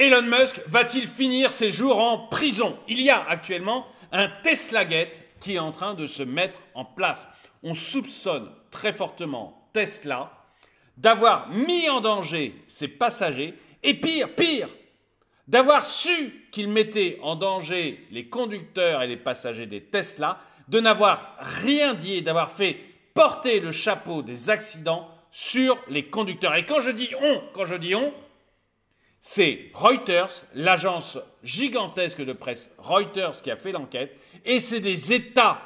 Elon Musk va-t-il finir ses jours en prison? Il y a actuellement un Teslagate qui est en train de se mettre en place. On soupçonne très fortement Tesla d'avoir mis en danger ses passagers et pire, d'avoir su qu'il mettait en danger les conducteurs et les passagers des Tesla, de n'avoir rien dit et d'avoir fait porter le chapeau des accidents sur les conducteurs. Et quand je dis on, c'est Reuters, l'agence gigantesque de presse Reuters qui a fait l'enquête, et c'est des États,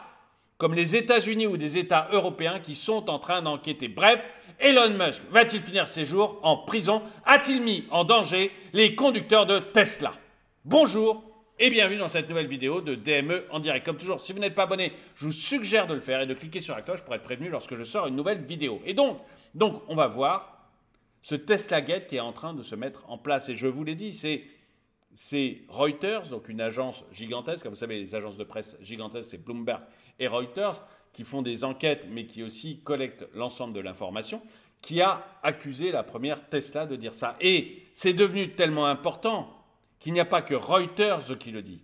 comme les États-Unis ou des États européens, qui sont en train d'enquêter. Bref, Elon Musk va-t-il finir ses jours en prison? A-t-il mis en danger les conducteurs de Tesla? Bonjour et bienvenue dans cette nouvelle vidéo de DME en direct. Comme toujours, si vous n'êtes pas abonné, je vous suggère de le faire et de cliquer sur la cloche pour être prévenu lorsque je sors une nouvelle vidéo. Et donc on va voir ce Teslagate qui est en train de se mettre en place. Et je vous l'ai dit, c'est Reuters, donc une agence gigantesque. Vous savez, les agences de presse gigantesques, c'est Bloomberg et Reuters, qui font des enquêtes, mais qui aussi collectent l'ensemble de l'information, qui a accusé la première Tesla de dire ça. Et c'est devenu tellement important qu'il n'y a pas que Reuters qui le dit.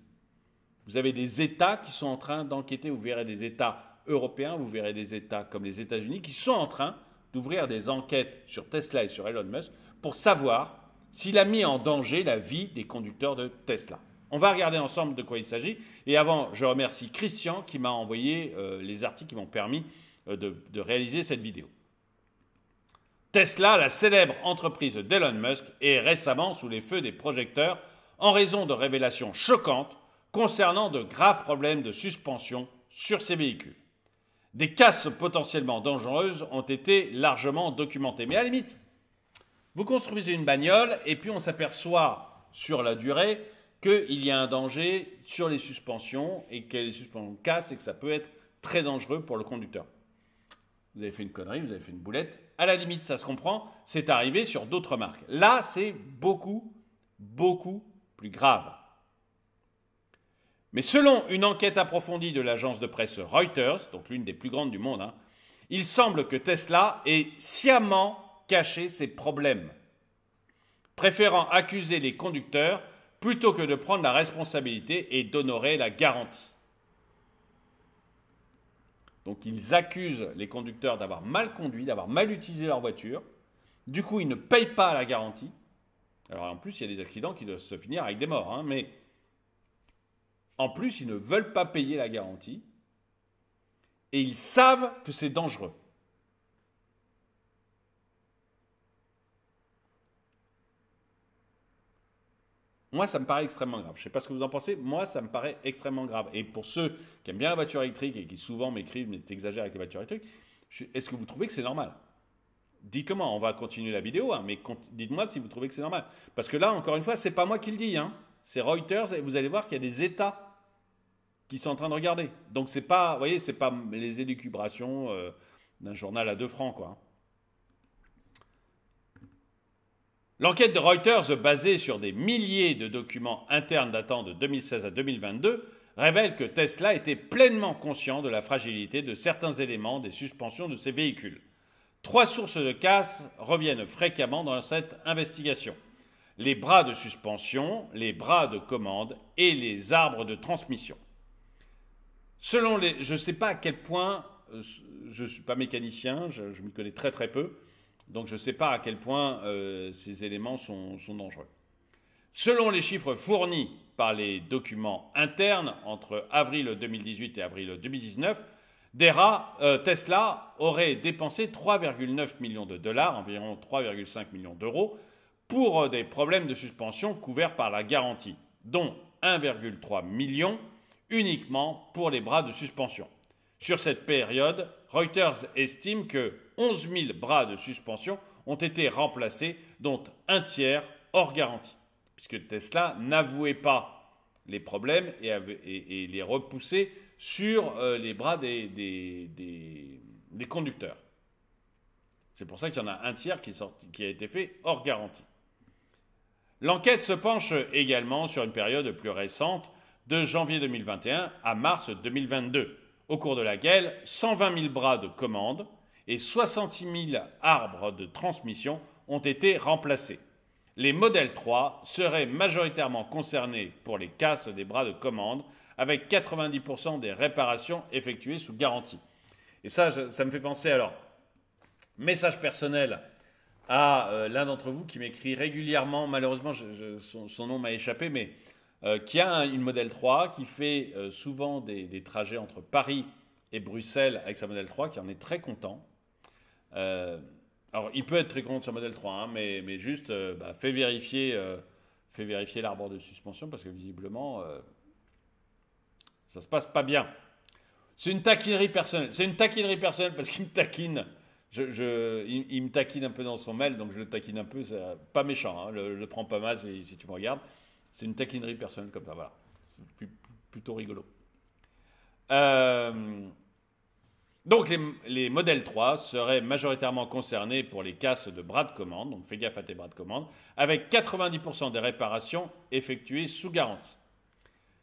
Vous avez des États qui sont en train d'enquêter. Vous verrez des États européens, vous verrez des États comme les États-Unis qui sont en train d'ouvrir des enquêtes sur Tesla et sur Elon Musk pour savoir s'il a mis en danger la vie des conducteurs de Tesla. On va regarder ensemble de quoi il s'agit. Et avant, je remercie Christian qui m'a envoyé les articles qui m'ont permis de réaliser cette vidéo. Tesla, la célèbre entreprise d'Elon Musk, est récemment sous les feux des projecteurs en raison de révélations choquantes concernant de graves problèmes de suspension sur ses véhicules. Des casses potentiellement dangereuses ont été largement documentées. Mais à la limite, vous construisez une bagnole et puis on s'aperçoit sur la durée qu'il y a un danger sur les suspensions et que les suspensions cassent et que ça peut être très dangereux pour le conducteur. Vous avez fait une connerie, vous avez fait une boulette. À la limite, ça se comprend, c'est arrivé sur d'autres marques. Là, c'est beaucoup plus grave. Mais selon une enquête approfondie de l'agence de presse Reuters, donc l'une des plus grandes du monde, il semble que Tesla ait sciemment caché ses problèmes, préférant accuser les conducteurs plutôt que de prendre la responsabilité et d'honorer la garantie. Donc ils accusent les conducteurs d'avoir mal conduit, d'avoir mal utilisé leur voiture. Du coup, ils ne payent pas la garantie. Alors en plus, il y a des accidents qui doivent se finir avec des morts, mais en plus, ils ne veulent pas payer la garantie et ils savent que c'est dangereux. Moi, ça me paraît extrêmement grave. Je ne sais pas ce que vous en pensez. Moi, ça me paraît extrêmement grave. Et pour ceux qui aiment bien la voiture électrique et qui souvent m'écrivent « mais t'exagères avec les voitures électriques », est-ce que vous trouvez que c'est normal? Dites-le moi, on va continuer la vidéo, mais dites-moi si vous trouvez que c'est normal. Parce que là, encore une fois, ce n'est pas moi qui le dis. C'est Reuters et vous allez voir qu'il y a des États qui sont en train de regarder. Donc, c'est pas, vous voyez, c'est pas les élucubrations d'un journal à 2 francs, quoi. L'enquête de Reuters, basée sur des milliers de documents internes datant de 2016 à 2022, révèle que Tesla était pleinement conscient de la fragilité de certains éléments des suspensions de ses véhicules. 3 sources de casse reviennent fréquemment dans cette investigation: les bras de suspension, les bras de commande et les arbres de transmission. Selon je ne sais pas à quel point, je ne suis pas mécanicien, je m'y connais très peu, donc je ne sais pas à quel point ces éléments sont dangereux. Selon les chiffres fournis par les documents internes entre avril 2018 et avril 2019, Tesla aurait dépensé 3,9 millions de dollars, environ 3,5 millions d'euros, pour des problèmes de suspension couverts par la garantie, dont 1,3 million uniquement pour les bras de suspension. Sur cette période, Reuters estime que 11 000 bras de suspension ont été remplacés, dont un tiers hors garantie, puisque Tesla n'avouait pas les problèmes et les repoussait sur les bras des conducteurs. C'est pour ça qu'il y en a un tiers qui a été fait hors garantie. L'enquête se penche également sur une période plus récente, de janvier 2021 à mars 2022, au cours de laquelle 120 000 bras de commande et 66 000 arbres de transmission ont été remplacés. les modèles 3 seraient majoritairement concernés pour les casses des bras de commande, avec 90% des réparations effectuées sous garantie. Et ça me fait penser alors, message personnel à l'un d'entre vous qui m'écrit régulièrement, malheureusement son nom m'a échappé, mais qui a une modèle 3, qui fait souvent des trajets entre Paris et Bruxelles avec sa modèle 3, qui en est très content. Alors, il peut être très content de sa modèle 3, hein, mais juste, fais vérifier l'arbre de suspension, parce que visiblement, ça se passe pas bien. C'est une taquinerie personnelle. C'est une taquinerie personnelle parce qu'il me taquine. Il me taquine un peu dans son mail, donc je le taquine un peu. C'est pas méchant, hein, le prends pas mal si tu me regardes. C'est une taquinerie personnelle comme ça, voilà. C'est plutôt rigolo. Donc les modèles 3 seraient majoritairement concernés pour les casses de bras de commande, donc fais gaffe à tes bras de commande, avec 90% des réparations effectuées sous garantie.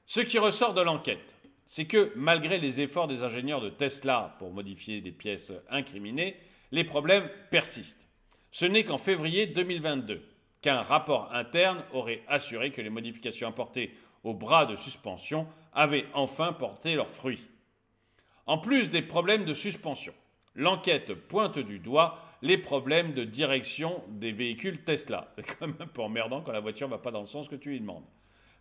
Ce qui ressort de l'enquête, c'est que malgré les efforts des ingénieurs de Tesla pour modifier des pièces incriminées, les problèmes persistent. Ce n'est qu'en février 2022 qu'un rapport interne aurait assuré que les modifications apportées aux bras de suspension avaient enfin porté leurs fruits. En plus des problèmes de suspension, l'enquête pointe du doigt les problèmes de direction des véhicules Tesla. C'est quand même un peu emmerdant quand la voiture ne va pas dans le sens que tu lui demandes.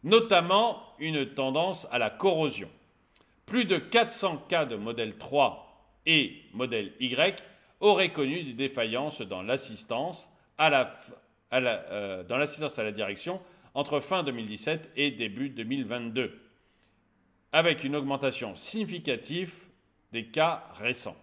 Notamment une tendance à la corrosion. Plus de 400 cas de modèle 3 et modèle Y auraient connu des défaillances dans l'assistance à la direction entre fin 2017 et début 2022, avec une augmentation significative des cas récents.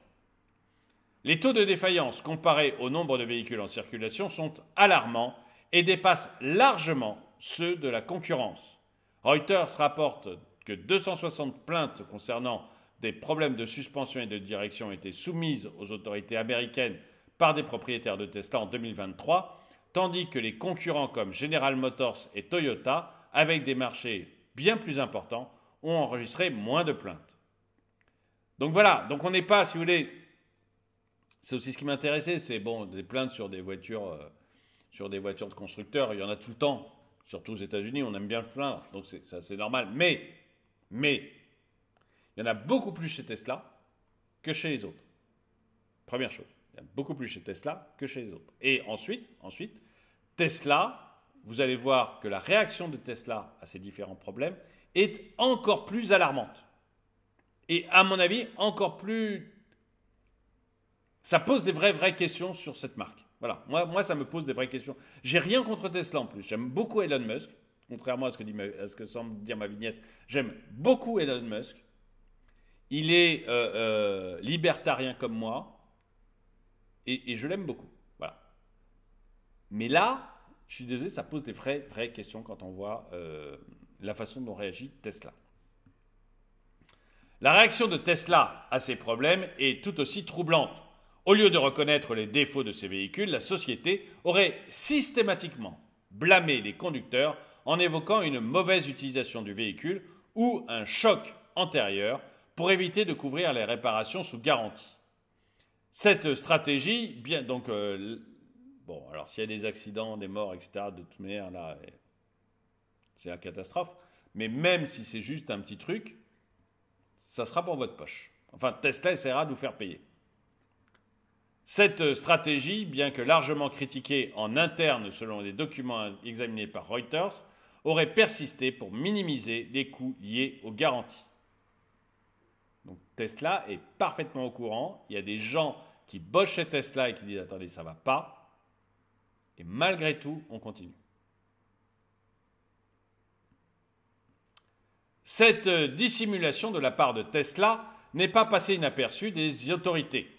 Les taux de défaillance comparés au nombre de véhicules en circulation sont alarmants et dépassent largement ceux de la concurrence. Reuters rapporte que 260 plaintes concernant des problèmes de suspension et de direction ont été soumises aux autorités américaines par des propriétaires de Tesla en 2023, tandis que les concurrents comme General Motors et Toyota, avec des marchés bien plus importants, ont enregistré moins de plaintes. Donc voilà, donc on n'est pas, si vous voulez, c'est aussi ce qui m'intéressait, c'est bon, des plaintes sur des voitures de constructeurs, il y en a tout le temps, surtout aux États-Unis, on aime bien le plaindre, donc c'est normal. Mais, il y en a beaucoup plus chez Tesla que chez les autres. Première chose, il y en a beaucoup plus chez Tesla que chez les autres. Et ensuite, Tesla, vous allez voir que la réaction de Tesla à ces différents problèmes est encore plus alarmante. Et à mon avis, encore plus... Ça pose des vraies questions sur cette marque. Voilà, moi ça me pose des vraies questions. J'ai rien contre Tesla en plus. J'aime beaucoup Elon Musk, contrairement à ce que semble dire ma vignette. J'aime beaucoup Elon Musk. Il est libertarien comme moi. Et je l'aime beaucoup. Voilà. Mais là, je suis désolé, ça pose des vraies questions quand on voit la façon dont réagit Tesla. La réaction de Tesla à ces problèmes est tout aussi troublante. Au lieu de reconnaître les défauts de ces véhicules, la société aurait systématiquement blâmé les conducteurs en évoquant une mauvaise utilisation du véhicule ou un choc antérieur pour éviter de couvrir les réparations sous garantie. Cette stratégie, bien donc, bon, alors s'il y a des accidents, des morts, etc., de toute manière, là, c'est la catastrophe. Mais même si c'est juste un petit truc, ça sera pour votre poche. Enfin, Tesla essaiera de vous faire payer. Cette stratégie, bien que largement critiquée en interne selon les documents examinés par Reuters, aurait persisté pour minimiser les coûts liés aux garanties. Donc Tesla est parfaitement au courant. Il y a des gens qui bossent chez Tesla et qui disent « Attendez, ça ne va pas ». Et malgré tout, on continue. Cette dissimulation de la part de Tesla n'est pas passée inaperçue des autorités.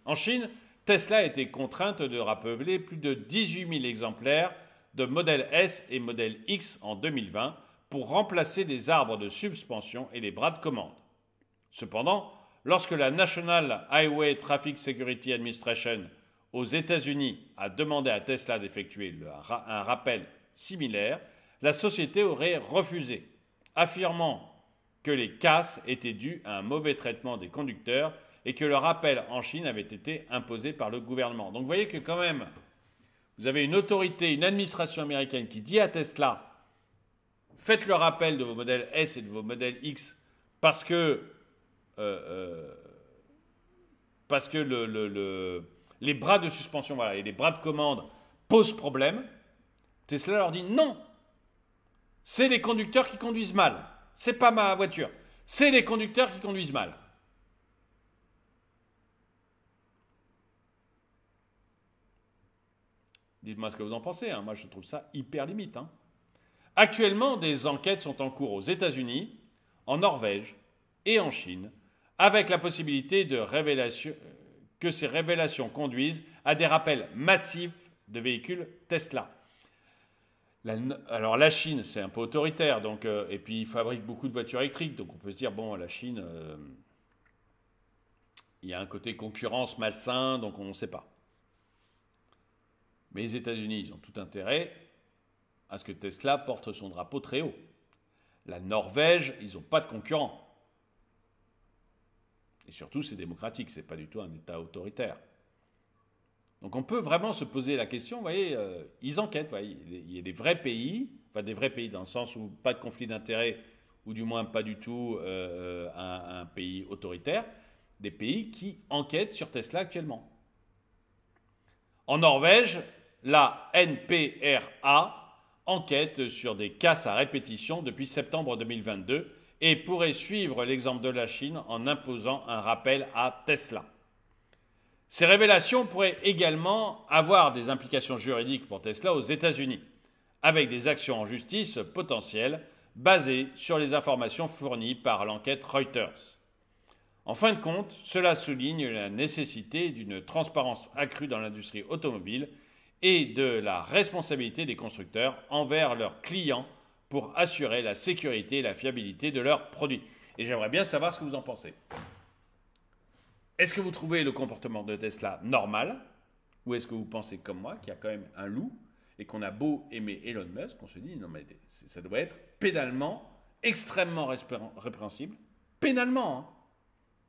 En Chine, Tesla a été contrainte de rappeler plus de 18 000 exemplaires de modèle S et modèle X en 2020 pour remplacer les arbres de suspension et les bras de commande. Cependant, lorsque la National Highway Traffic Security Administration aux États-Unis a demandé à Tesla d'effectuer un rappel similaire, la société aurait refusé, affirmant que les casses étaient dues à un mauvais traitement des conducteurs et que le rappel en Chine avait été imposé par le gouvernement. Donc vous voyez que quand même, vous avez une autorité, une administration américaine qui dit à Tesla, faites le rappel de vos modèles S et de vos modèles X parce que les bras de suspension voilà, et les bras de commande posent problème. Tesla leur dit non, c'est les conducteurs qui conduisent mal. C'est pas ma voiture, c'est les conducteurs qui conduisent mal. Dites-moi ce que vous en pensez, hein. Moi je trouve ça hyper limite. Hein. Actuellement, des enquêtes sont en cours aux États-Unis, en Norvège et en Chine, avec la possibilité que ces révélations conduisent à des rappels massifs de véhicules Tesla. Alors la Chine, c'est un peu autoritaire, donc, et puis ils fabriquent beaucoup de voitures électriques, donc on peut se dire, bon, la Chine, il y a un côté concurrence malsain, donc on ne sait pas. Mais les États-Unis, ils ont tout intérêt à ce que Tesla porte son drapeau très haut. La Norvège, ils n'ont pas de concurrent. Et surtout, c'est démocratique, ce n'est pas du tout un État autoritaire. Donc on peut vraiment se poser la question, vous voyez, ils enquêtent, vous voyez, il y a des vrais pays, enfin des vrais pays dans le sens où pas de conflit d'intérêts, ou du moins pas du tout un pays autoritaire, des pays qui enquêtent sur Tesla actuellement. En Norvège, la NPRA enquête sur des casses à répétition depuis septembre 2022 et pourrait suivre l'exemple de la Chine en imposant un rappel à Tesla. Ces révélations pourraient également avoir des implications juridiques pour Tesla aux États-Unis, avec des actions en justice potentielles basées sur les informations fournies par l'enquête Reuters. En fin de compte, cela souligne la nécessité d'une transparence accrue dans l'industrie automobile et de la responsabilité des constructeurs envers leurs clients pour assurer la sécurité et la fiabilité de leurs produits. Et j'aimerais bien savoir ce que vous en pensez. Est-ce que vous trouvez le comportement de Tesla normal? Ou est-ce que vous pensez comme moi qu'il y a quand même un loup et qu'on a beau aimer Elon Musk, on se dit non mais ça doit être pénalement extrêmement répréhensible, pénalement, hein,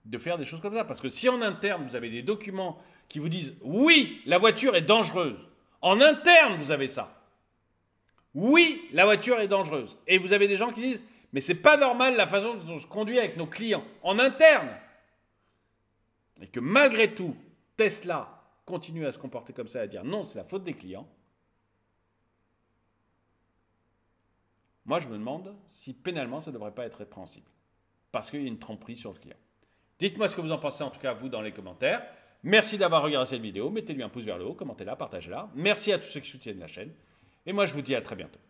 de faire des choses comme ça. Parce que si en interne vous avez des documents qui vous disent oui, la voiture est dangereuse, en interne vous avez ça. Oui, la voiture est dangereuse. Et vous avez des gens qui disent mais c'est pas normal la façon dont on se conduit avec nos clients, en interne. Et que malgré tout, Tesla continue à se comporter comme ça, à dire non, c'est la faute des clients. Moi, je me demande si pénalement, ça ne devrait pas être répréhensible. Parce qu'il y a une tromperie sur le client. Dites-moi ce que vous en pensez, en tout cas, vous, dans les commentaires. Merci d'avoir regardé cette vidéo. Mettez-lui un pouce vers le haut, commentez-la, partagez-la. Merci à tous ceux qui soutiennent la chaîne. Et moi, je vous dis à très bientôt.